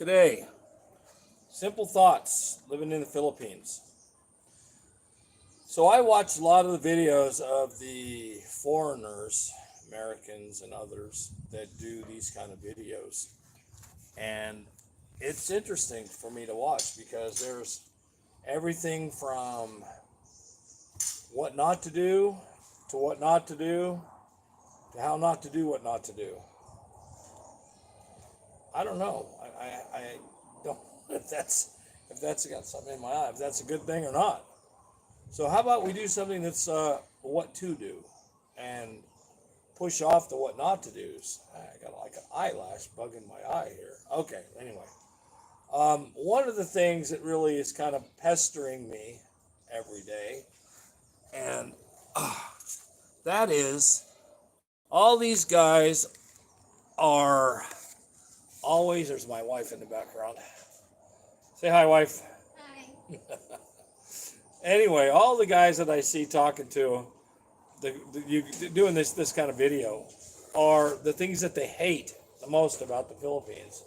Today, simple thoughts living in the Philippines. So I watch a lot of the videos of the foreigners, Americans and others that do these kind of videos. And it's interesting for me to watch because there's everything from what not to do to what not to do to how not to do what not to do. I don't know. I don't know if that's got something in my eye, if that's a good thing or not. So how about we do something that's what to do and push off the what not to do's. I got like an eyelash bugging my eye here. Okay, anyway. One of the things that really is kind of pestering me every day, and that is all these guys are always, there's my wife in the background. Say hi, wife. Hi. Anyway, all the guys that I see talking to, you doing this kind of video, are the things that they hate the most about the Philippines.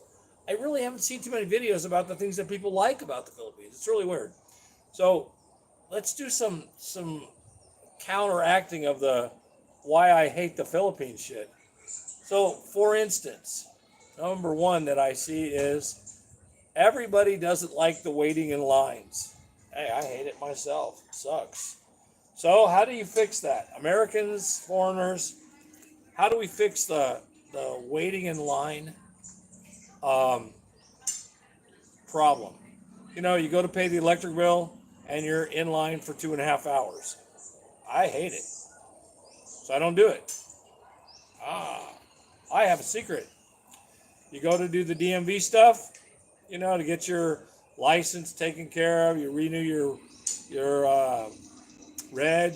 I really haven't seen too many videos about the things that people like about the Philippines. It's really weird. So let's do some counteracting of the why I hate the Philippines shit. So, for instance, number one that I see is everybody doesn't like the waiting in lines. Hey, I hate it myself. It sucks. So, how do you fix that? Americans, foreigners, how do we fix the waiting in line um, problem? You know, you go to pay the electric bill and you're in line for 2.5 hours. I hate it. So I don't do it. I have a secret. You go to do the DMV stuff, you know, to get your license taken care of, you renew your reg,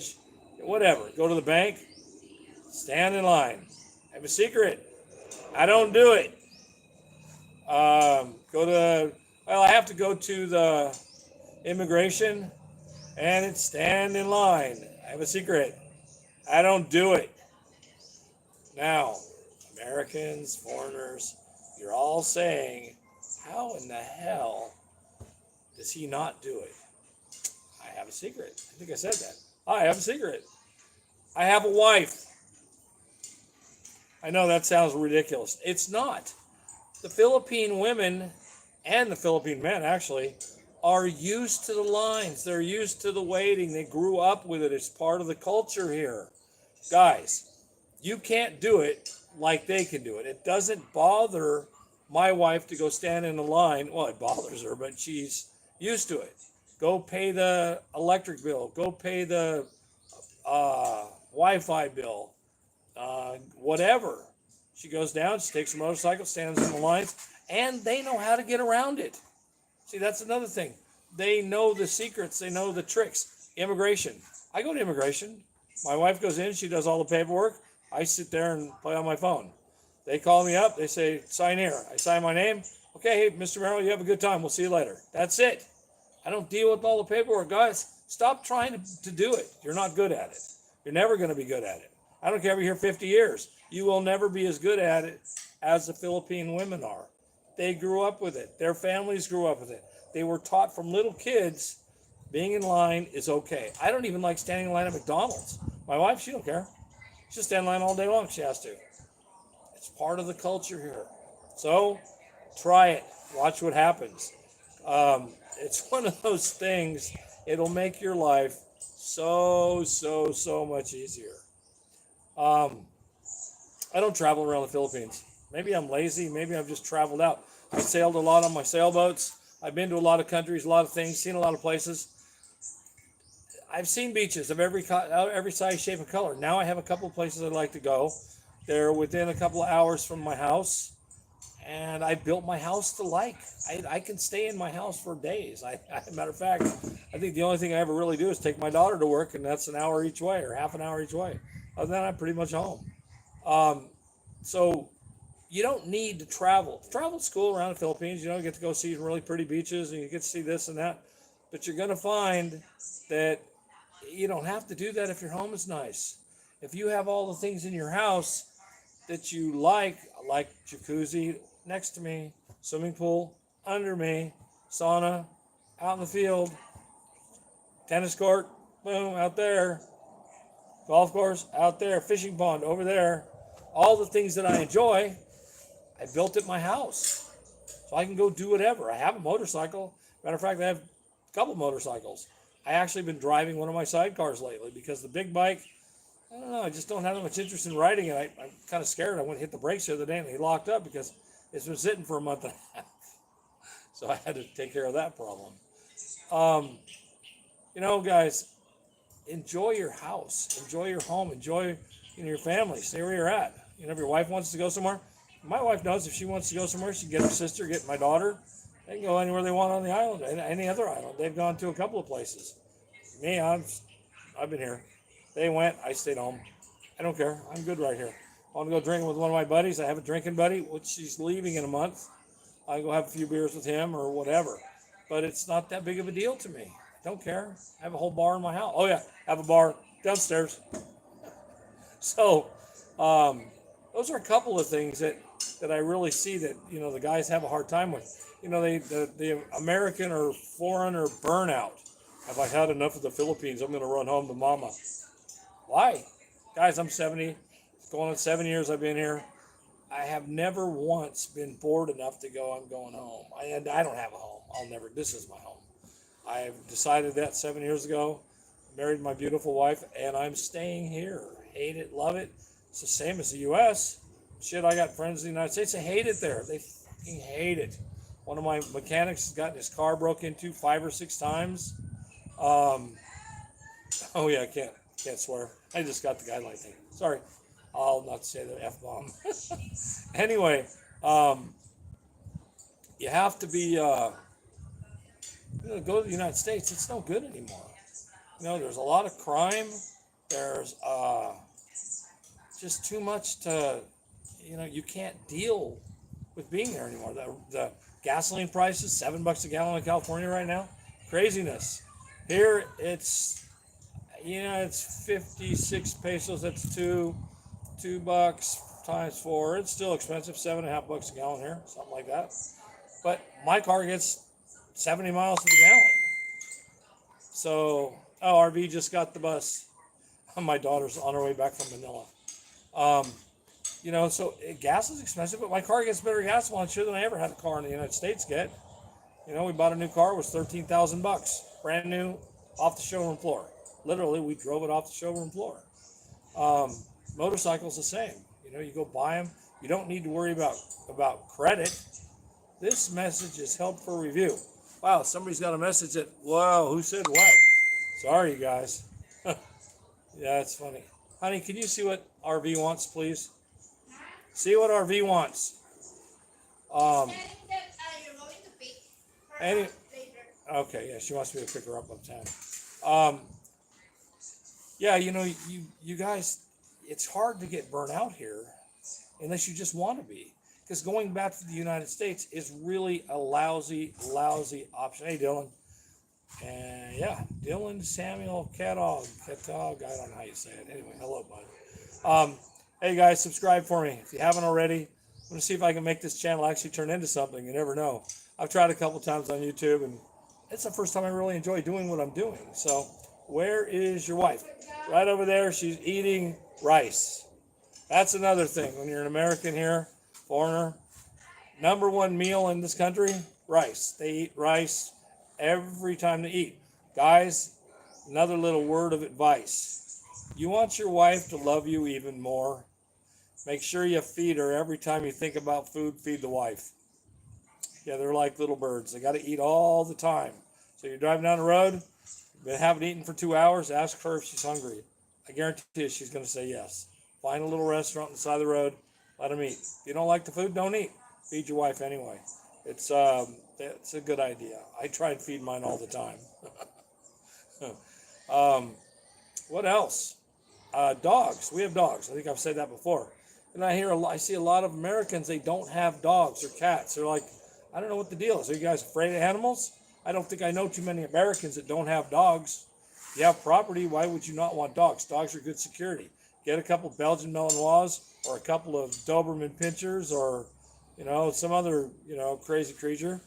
whatever. Go to the bank, stand in line. I have a secret. I don't do it. I have to go to the immigration and it's stand in line. I have a secret. I don't do it. Now, Americans, foreigners, you're all saying, how in the hell does he not do it? I have a secret. I think I said that. I have a secret. I have a wife. I know that sounds ridiculous. It's not. The Philippine women and the Philippine men actually are used to the lines. They're used to the waiting. They grew up with it. It's part of the culture here. Guys, you can't do it like they can do it. It doesn't bother my wife to go stand in the line. Well, it bothers her, but she's used to it. Go pay the electric bill. Go pay the Wi-Fi bill. Whatever. She goes down, she takes her motorcycle, stands in the lines, and they know how to get around it. See, that's another thing. They know the secrets. They know the tricks. Immigration. I go to immigration. My wife goes in. She does all the paperwork. I sit there and play on my phone. They call me up. They say, sign here. I sign my name. Okay, hey, Mr. Merrill, you have a good time. We'll see you later. That's it. I don't deal with all the paperwork. Guys, stop trying to do it. You're not good at it. You're never going to be good at it. I don't care if you're here 50 years. You will never be as good at it as the Philippine women are. They grew up with it. Their families grew up with it. They were taught from little kids being in line is okay. I don't even like standing in line at McDonald's. My wife, she don't care. She'll stand in line all day long if she has to. It's part of the culture here. So try it. Watch what happens. It's one of those things. It'll make your life so much easier. I don't travel around the Philippines. Maybe I'm lazy. Maybe I've just traveled out. I sailed a lot on my sailboats. I've been to a lot of countries, a lot of things, seen a lot of places. I've seen beaches of every size, shape, and color. Now I have a couple of places I'd like to go. They're within a couple of hours from my house, and I built my house to like. I can stay in my house for days. Matter of fact, I think the only thing I ever really do is take my daughter to work, and that's an hour each way or half an hour each way. Other than that, I'm pretty much home. So you don't need to travel. Travel's cool around the Philippines. You get to go see really pretty beaches, and you get to see this and that. But you're going to find that you don't have to do that if your home is nice. If you have all the things in your house that you like jacuzzi next to me, swimming pool, under me, sauna, out in the field, tennis court, boom, out there, golf course, out there, fishing pond, over there. All the things that I enjoy, I built at my house. So I can go do whatever. I have a motorcycle. Matter of fact, I have a couple motorcycles. I actually been driving one of my sidecars lately because the big bike, I don't know, I just don't have that much interest in riding it. I'm kind of scared. I went to hit the brakes the other day and they locked up because it's been sitting for a month and a half. So I had to take care of that problem. Guys, enjoy your house, enjoy your home, enjoy your family. Stay where you're at. If your wife wants to go somewhere, my wife knows if she wants to go somewhere, she can get her sister, get my daughter. They can go anywhere they want on the island, any other island. They've gone to a couple of places. Me, I've been here. They went, I stayed home. I don't care. I'm good right here. I want to go drinking with one of my buddies. I have a drinking buddy, which she's leaving in a month. I go have a few beers with him or whatever. But it's not that big of a deal to me. I don't care. I have a whole bar in my house. Oh yeah, I have a bar downstairs. So those are a couple of things that I really see that the guys have a hard time with. The American or foreigner burnout. Have I had enough of the Philippines? I'm going to run home to mama. Why? Guys, I'm 70. Going on 7 years I've been here. I have never once been bored enough to go, I'm going home. I don't have a home. This is my home. I've decided that 7 years ago. Married my beautiful wife, and I'm staying here. Hate it, love it. It's the same as the U.S. Shit, I got friends in the United States. They hate it there. They fucking hate it. One of my mechanics has gotten his car broke into 5 or 6 times. Oh yeah, I can't swear. I just got the guideline thing. Sorry. I'll not say the F-bomb. Anyway, you have to be, go to the United States. It's no good anymore. There's a lot of crime. There's just too much to, you can't deal with being there anymore. The gasoline prices, $7 a gallon in California right now. Craziness. Here it's 56 pesos. That's $2 times 4. It's still expensive, $7.50 a gallon here, something like that. But my car gets 70 miles to the gallon. So, RV just got the bus. My daughter's on her way back from Manila. So gas is expensive, but my car gets better gas mileage than I ever had a car in the United States get. We bought a new car, it was $13,000, brand new, off the showroom floor. Literally, we drove it off the showroom floor. Motorcycles the same. You go buy them. You don't need to worry about credit. This message is help for review. Wow, somebody's got a message that, whoa, who said what? Sorry, you guys. Yeah, it's funny. Honey, can you see what RV wants, please? See what RV wants. Okay, yeah, she wants me to pick her up uptown. Yeah, you guys, it's hard to get burnt out here unless you just want to be. Because going back to the United States is really a lousy option. Hey, Dylan. And yeah, Dylan Samuel Catog, I don't know how you say it. Anyway, hello, bud. Hey, guys, subscribe for me if you haven't already. I'm going to see if I can make this channel actually turn into something. You never know. I've tried a couple times on YouTube, and it's the first time I really enjoy doing what I'm doing. So, where is your wife? Right over there. She's eating rice. That's another thing. When you're an American here, foreigner, number one meal in this country, rice. They eat rice every time they eat. Guys, another little word of advice. You want your wife to love you even more? Make sure you feed her every time you think about food, feed the wife. Yeah, they're like little birds. They got to eat all the time. So you're driving down the road, haven't eaten for 2 hours, ask her if she's hungry. I guarantee you she's going to say yes. Find a little restaurant on the side of the road, let them eat. If you don't like the food, don't eat. Feed your wife anyway. It's a good idea. I try and feed mine all the time. What else? Dogs. We have dogs. I think I've said that before. And I see a lot of Americans, they don't have dogs or cats. They're like, I don't know what the deal is. Are you guys afraid of animals? I don't think I know too many Americans that don't have dogs. If you have property, why would you not want dogs? Dogs are good security. Get a couple Belgian Malinois or a couple of Doberman Pinschers or, some other, crazy creature.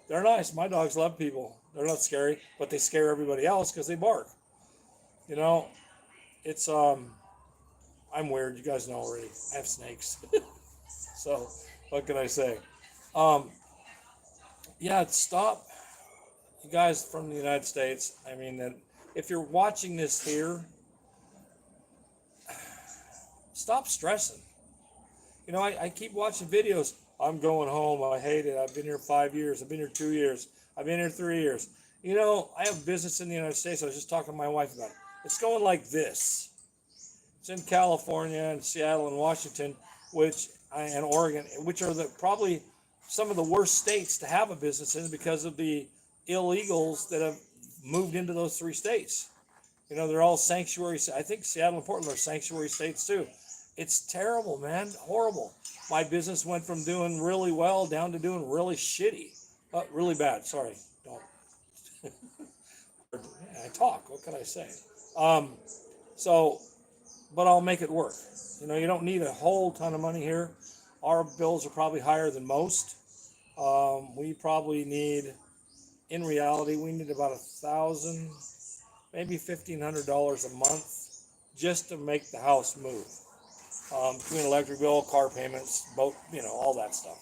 They're nice. My dogs love people. They're not scary, but they scare everybody else because they bark. You know, it's I'm weird. You guys know already. I have snakes. So what can I say? Um, yeah, stop, you guys from the United States. I mean, that if you're watching this here, stop stressing. You know, I keep watching videos. I'm going home. I hate it. I've been here 5 years. I've been here 2 years. I've been here 3 years. You know, I have business in the United States. I was just talking to my wife about it. It's going like this. It's in California and Seattle and Washington, and Oregon, which are probably some of the worst states to have a business in because of the illegals that have moved into those three states. You know, they're all sanctuary. I think Seattle and Portland are sanctuary states too. It's terrible, man. Horrible. My business went from doing really well down to doing really shitty. Really bad. Sorry. Don't. I talk. What can I say? Um, so, but I'll make it work. You know, you don't need a whole ton of money here. Our bills are probably higher than most. We probably need, in reality, we need about 1,000, maybe $1,500 a month just to make the house move. Between electric bill, car payments, both, you know, all that stuff,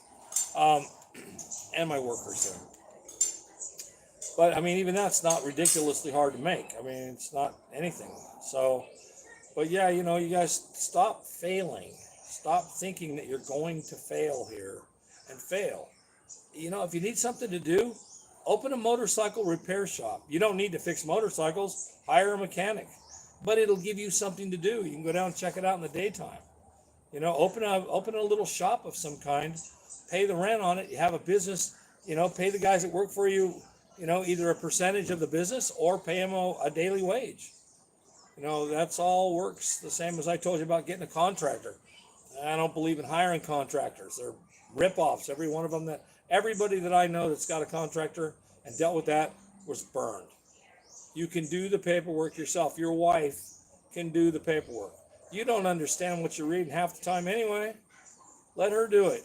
and my workers here. But I mean, even that's not ridiculously hard to make. I mean, it's not anything. So, but yeah, you know, you guys stop failing. Stop thinking that you're going to fail here and fail. You know, if you need something to do, open a motorcycle repair shop. You don't need to fix motorcycles. Hire a mechanic, but it'll give you something to do. You can go down and check it out in the daytime. You know, open a little shop of some kind, pay the rent on it. You have a business, you know, pay the guys that work for you, you know, either a percentage of the business or pay them a daily wage. You know, that's all works the same as I told you about getting a contractor. I don't believe in hiring contractors. They're rip-offs. Every one of them everybody that I know that's got a contractor and dealt with that was burned. You can do the paperwork yourself. Your wife can do the paperwork. You don't understand what you're reading half the time anyway. Let her do it.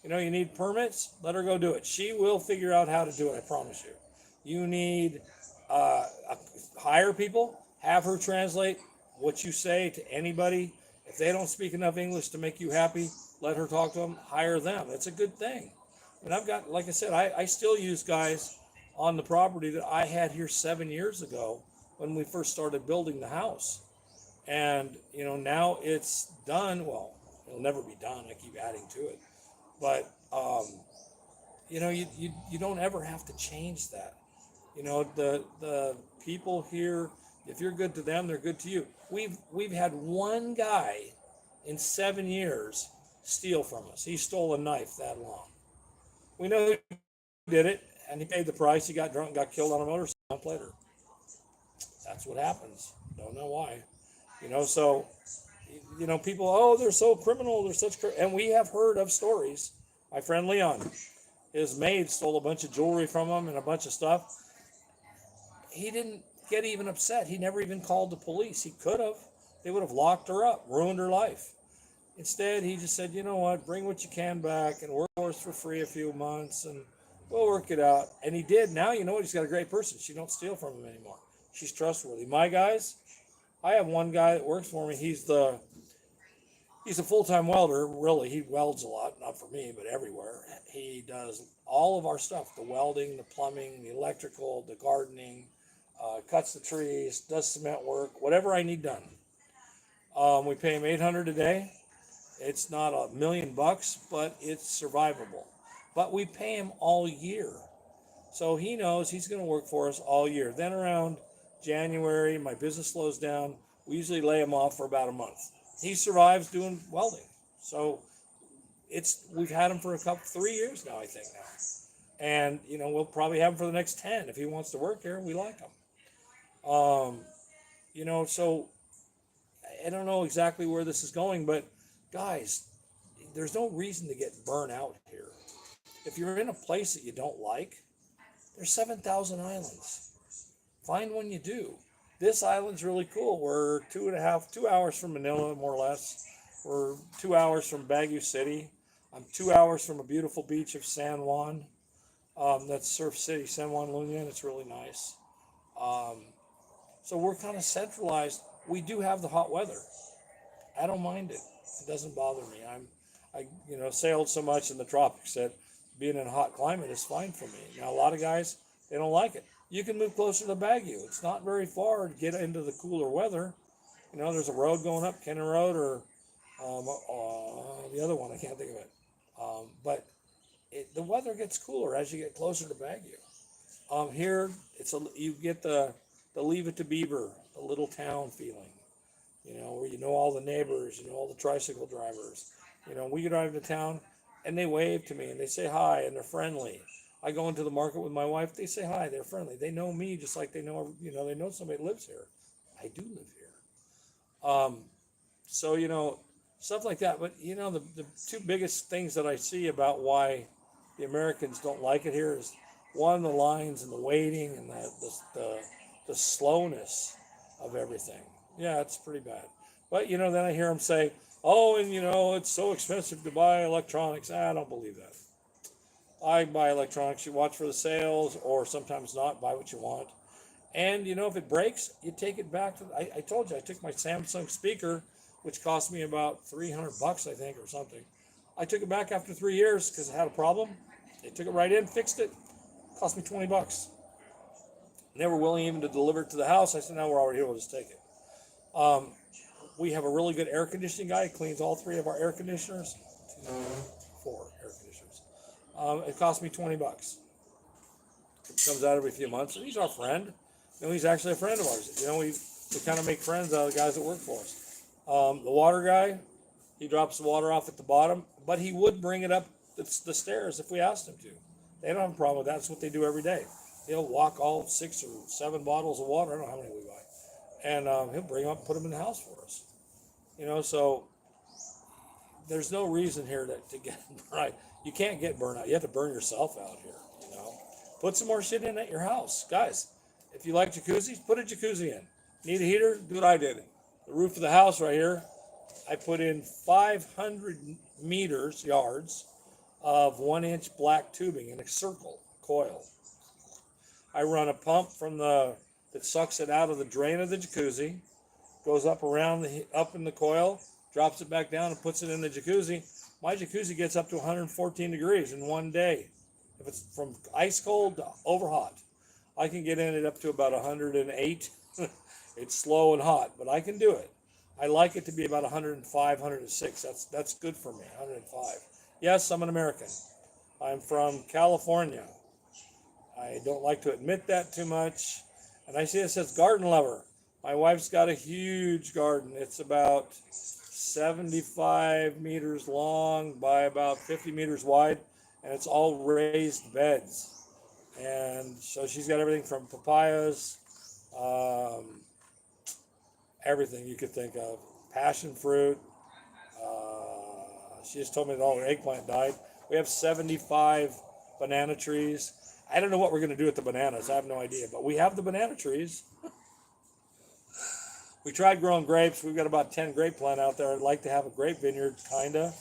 You know, you need permits, let her go do it. She will figure out how to do it, I promise you. You need hire people, have her translate what you say to anybody. If they don't speak enough English to make you happy, let her talk to them, hire them. It's a good thing. And I've got, like I said, I still use guys on the property that I had here 7 years ago when we first started building the house. And, you know, now it's done. Well, it'll never be done. I keep adding to it. But, you know, you don't ever have to change that. You know, the people here, if you're good to them, they're good to you. We've had one guy in 7 years steal from us. He stole a knife that long. We know who did it, and he paid the price. He got drunk and got killed on a motorcycle a month later. That's what happens. Don't know why. You know, so, you know, people, oh, they're so criminal, they're such, and we have heard of stories. My friend Leon, his maid stole a bunch of jewelry from him and a bunch of stuff. He didn't get even upset. He never even called the police. He could have. They would have locked her up, ruined her life. Instead, he just said, you know what, bring what you can back and work for us for free a few months and we'll work it out. And he did. Now, you know what, he's got a great person. She don't steal from him anymore. She's trustworthy. My guys, I have one guy that works for me. He's a full-time welder, really. He welds a lot, not for me, but everywhere. He does all of our stuff, the welding, the plumbing, the electrical, the gardening, cuts the trees, does cement work, whatever I need done. We pay him $800 a day. It's not $1,000,000, but it's survivable. But we pay him all year. So he knows he's going to work for us all year. Then around January, my business slows down. We usually lay him off for about a month. He survives doing welding. So we've had him for 3 years now, I think now. And, you know, we'll probably have him for the next 10. If he wants to work here, we like him. You know, so I don't know exactly where this is going, but guys, there's no reason to get burnt out here. If you're in a place that you don't like, there's 7,000 islands. Find one you do. This island's really cool. We're 2 hours from Manila, more or less. We're 2 hours from Baguio City. I'm 2 hours from a beautiful beach of San Juan. That's Surf City, San Juan Union. It's really nice. Um, so we're kind of centralized. We do have the hot weather. I don't mind it. It doesn't bother me. I sailed so much in the tropics that being in a hot climate is fine for me. Now, a lot of guys, they don't like it. You can move closer to Baguio. It's not very far to get into the cooler weather. There's a road going up, Kenner Road, or the other one, I can't think of it. But the weather gets cooler as you get closer to Baguio. Here, you get the Leave It to Beaver, the little town feeling. Where you know all the neighbors, you know all the tricycle drivers. We drive to town, and they wave to me and they say hi and they're friendly. I go into the market with my wife. They say hi. They're friendly. They know me just like they know somebody lives here. I do live here. So stuff like that. But the two biggest things that I see about why the Americans don't like it here is one, the lines and the waiting and the slowness of everything. Yeah, it's pretty bad. But then I hear them say, "Oh, and it's so expensive to buy electronics." I don't believe that. I buy electronics. You watch for the sales, or sometimes not. Buy what you want. And if it breaks, you take it back to. I told you I took my Samsung speaker, which cost me about $300, I think, or something. I took it back after 3 years because it had a problem. They took it right in, fixed it. Cost me $20. They were willing even to deliver it to the house. I said, "No, we're already here. We'll just take it." Um, we have a really good air conditioning guy. He cleans all three of our air conditioners. Four air conditioners. It cost me $20. It comes out every few months, and he's our friend. He's actually a friend of ours. We kind of make friends out of the guys that work for us. The water guy, he drops the water off at the bottom, but he would bring it up the stairs if we asked him to. They don't have a problem with that. That's what they do every day. He'll walk all 6 or 7 bottles of water. I don't know how many we buy. And he'll bring them up and put them in the house for us. So there's no reason here to get right. You can't get burnt out. You have to burn yourself out here. Put some more shit in at your house, guys. If you like jacuzzis, put a jacuzzi in. Need a heater? Do what I did. The roof of the house right here, I put in 500 yards of 1-inch black tubing in a circle coil. I run a pump that sucks it out of the drain of the jacuzzi, goes up up in the coil, drops it back down and puts it in the jacuzzi. My jacuzzi gets up to 114 degrees in one day. If it's from ice cold to over hot, I can get in it up to about 108. It's slow and hot, but I can do it. I like it to be about 105, 106. That's good for me, 105. Yes, I'm an American. I'm from California. I don't like to admit that too much. And I see it says garden lover. My wife's got a huge garden. It's about 75 meters long by about 50 meters wide, and it's all raised beds. And so she's got everything from papayas, everything you could think of, passion fruit. She just told me that all her eggplant died. We have 75 banana trees. I don't know what we're going to do with the bananas. I have no idea, but we have the banana trees. We tried growing grapes. We've got about 10 grape plant out there. I'd like to have a grape vineyard, kind of,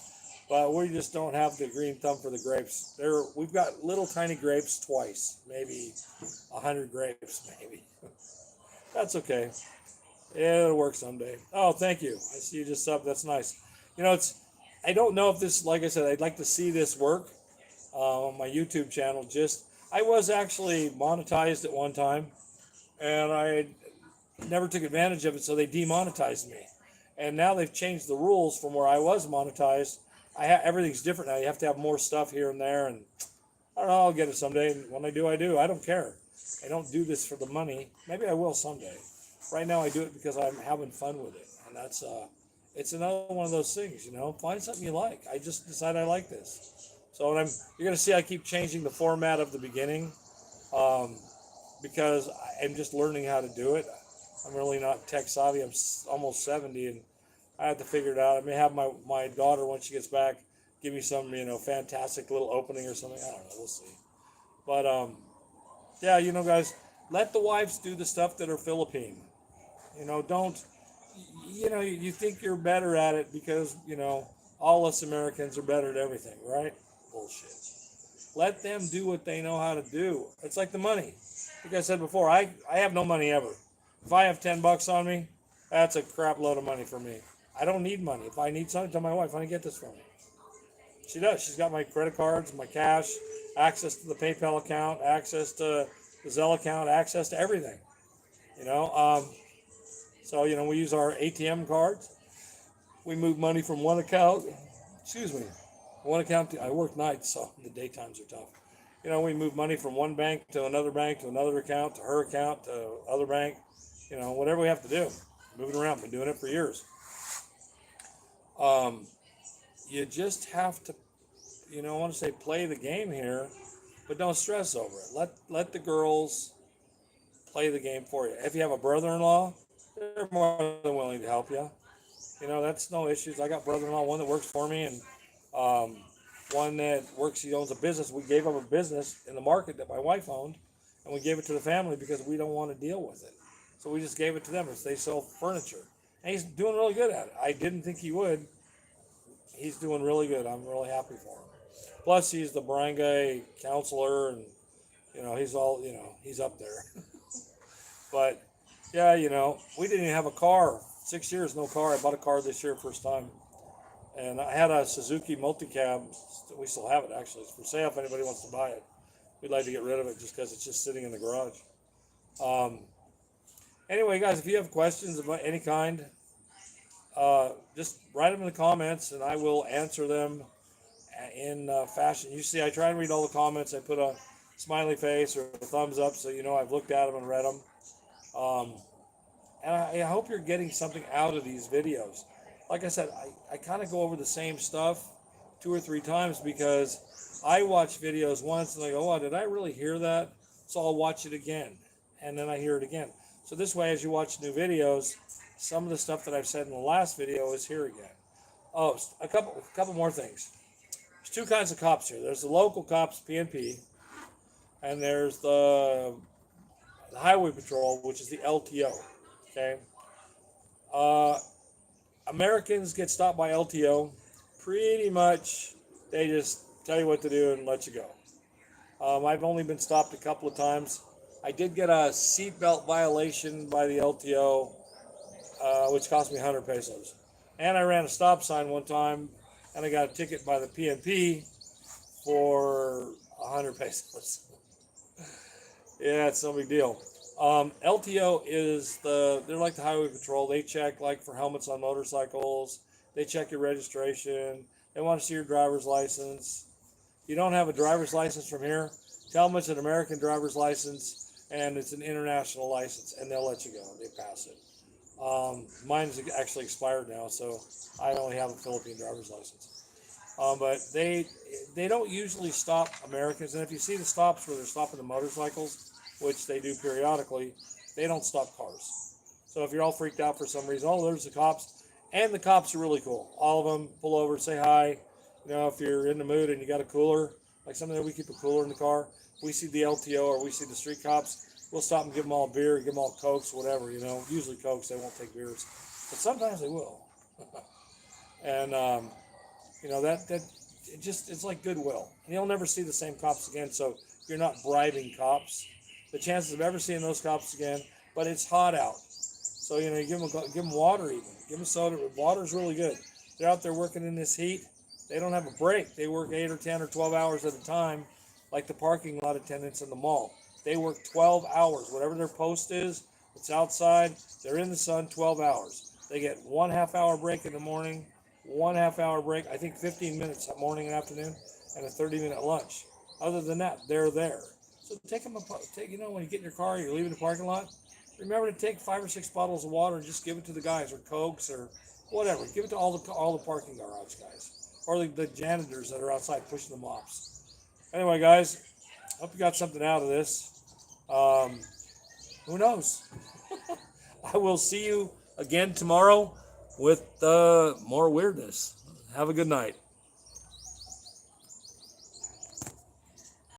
but we just don't have the green thumb for the grapes. We've got little tiny grapes twice, maybe 100 grapes, maybe. That's okay. It'll work someday. Oh, thank you. I see you just subbed. That's nice. I don't know if this, like I said, I'd like to see this work on my YouTube channel. I was actually monetized at one time, and I never took advantage of it, so they demonetized me. And now they've changed the rules from where I was monetized. Everything's different now. You have to have more stuff here and there, and I don't know. I'll get it someday. And when I do, I do. I don't care. I don't do this for the money. Maybe I will someday. Right now, I do it because I'm having fun with it, and that's it's another one of those things. Find something you like. I just decide I like this. So you're gonna see I keep changing the format of the beginning because I'm just learning how to do it. I'm really not tech savvy. I'm almost 70, and I have to figure it out. I may have my daughter, when she gets back, give me some, fantastic little opening or something. I don't know. We'll see. But, yeah, guys, let the wives do the stuff that are Philippine. Don't, you think you're better at it because, all us Americans are better at everything, right? Bullshit. Let them do what they know how to do. It's like the money. Like I said before, I have no money ever. If I have $10 on me, that's a crap load of money for me. I don't need money. If I need something, tell my wife, honey, get this for me. She does. She's got my credit cards, my cash, access to the PayPal account, access to the Zelle account, access to everything. You know, so you know we use our ATM cards. We move money from one account. Excuse me, one account. I work nights, so the daytimes are tough. You know, we move money from one bank to another account, to her account, to other bank. You know, whatever we have to do, moving around. Been doing it for years. You just have to, you know, I want to say play the game here, but don't stress over it. Let the girls play the game for you. If you have a brother-in-law, they're more than willing to help you. You know, that's no issues. I got brother-in-law, one that works for me, and one that works, he owns a business. We gave up a business in the market that my wife owned, and we gave it to the family because we don't want to deal with it. So we just gave it to them as they sell furniture. And he's doing really good at it. I didn't think he would. He's doing really good. I'm really happy for him. Plus, he's the barangay counselor, and, you know, he's all, you know, he's up there. But, yeah, you know, we didn't even have a car. 6 years, no car. I bought a car this year, first time. And I had a Suzuki multi-cab. We still have it, actually. It's for sale if anybody wants to buy it. We'd like to get rid of it just because it's just sitting in the garage. Anyway, guys, if you have questions about any kind, just write them in the comments, and I will answer them in fashion. You see, I try and read all the comments. I put a smiley face or a thumbs up so you know I've looked at them and read them. And I hope you're getting something out of these videos. Like I said, I kind of go over the same stuff 2 or 3 times because I watch videos once and I go, oh, did I really hear that? So I'll watch it again, and then I hear it again. So this way, as you watch new videos, some of the stuff that I've said in the last video is here again. Oh, a couple more things. There's 2 kinds of cops here. There's the local cops, PNP, and there's the Highway Patrol, which is the LTO. Okay. Americans get stopped by LTO. Pretty much, they just tell you what to do and let you go. I've only been stopped a couple of times. I did get a seatbelt violation by the LTO, which cost me 100 pesos. And I ran a stop sign one time, and I got a ticket by the PNP for 100 pesos. Yeah, it's no big deal. LTO is they're like the Highway Patrol. They check like for helmets on motorcycles. They check your registration. They want to see your driver's license. If you don't have a driver's license from here, tell them it's an American driver's license and it's an international license, and they'll let you go. They pass it. Mine is actually expired now, so I only have a Philippine driver's license. But they don't usually stop Americans, and if you see the stops where they're stopping the motorcycles, which they do periodically, they don't stop cars. So if you're all freaked out for some reason, oh, there's the cops, and the cops are really cool. All of them pull over, say hi. You know, if you're in the mood and you got a cooler, like something that we keep a cooler in the car, if we see the LTO or we see the street cops, we'll stop and give them all a beer, give them all Cokes, whatever, you know. Usually Cokes, they won't take beers, but sometimes they will. And, you know, it's like goodwill. And you'll never see the same cops again, so you're not bribing cops. The chances of ever seeing those cops again, but it's hot out. So, you know, you give them water even. Give them soda. Water's really good. They're out there working in this heat. They don't have a break. They work 8 or 10 or 12 hours at a time, like the parking lot attendants in the mall. They work 12 hours. Whatever their post is, it's outside. They're in the sun 12 hours. They get 1 half-hour break in the morning, 1 half-hour break, I think 15 minutes morning and afternoon, and a 30-minute lunch. Other than that, they're there. So take them, you know, when you get in your car, you're leaving the parking lot, remember to take 5 or 6 bottles of water and just give it to the guys, or Cokes, or whatever. Give it to all the parking garage guys, or the janitors that are outside pushing the mops. Anyway, guys, hope you got something out of this. Who knows? I will see you again tomorrow with more weirdness. Have a good night.